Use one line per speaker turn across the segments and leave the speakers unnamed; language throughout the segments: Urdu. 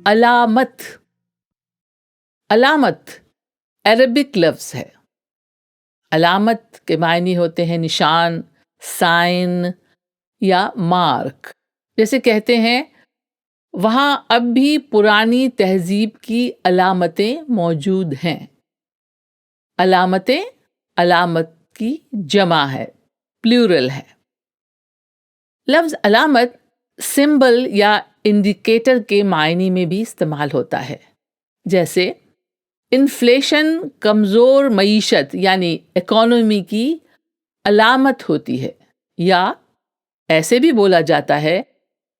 علامت. علامت عربک لفظ ہے. علامت کے معنی ہوتے ہیں نشان، سائن یا مارک. جیسے کہتے ہیں وہاں اب بھی پرانی تہذیب کی علامتیں موجود ہیں. علامتیں علامت کی جمع ہے، پلیورل ہے. لفظ علامت سمبل یا انڈیکیٹر کے معنی میں بھی استعمال ہوتا ہے. جیسے انفلیشن کمزور معیشت یعنی اکانومی کی علامت ہوتی ہے، یا ایسے بھی بولا جاتا ہے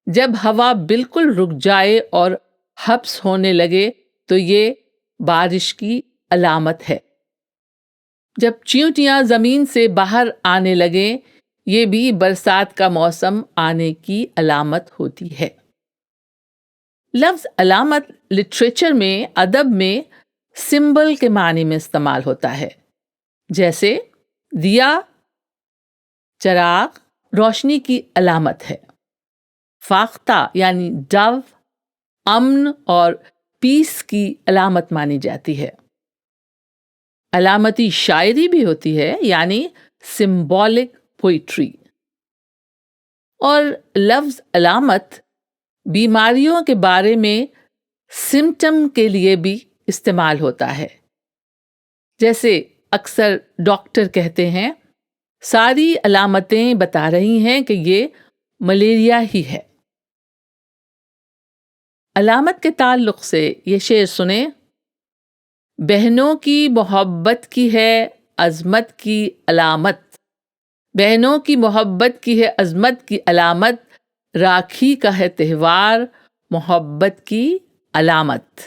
جب ہوا بالکل رک جائے اور حبس ہونے لگے تو یہ بارش کی علامت ہے. جب چیونٹیاں زمین سے باہر آنے لگیں یہ بھی برسات کا موسم آنے کی علامت ہوتی ہے. لفظ علامت لٹریچر میں، ادب میں سمبل کے معنی میں استعمال ہوتا ہے. جیسے دیا، چراغ روشنی کی علامت ہے. فاختہ یعنی ڈو امن اور پیس کی علامت مانی جاتی ہے. علامتی شاعری بھی ہوتی ہے یعنی سمبولک پوئٹری. اور لفظ علامت بیماریوں کے بارے میں سمٹم کے لیے بھی استعمال ہوتا ہے. جیسے اکثر ڈاکٹر کہتے ہیں ساری علامتیں بتا رہی ہیں کہ یہ ملیریا ہی ہے. علامت کے تعلق سے یہ شعر سنیں. بہنوں کی محبت کی ہے عظمت کی علامت، بہنوں کی محبت کی ہے عظمت کی علامت، راکھی کا ہے تہوار محبت کی علامت.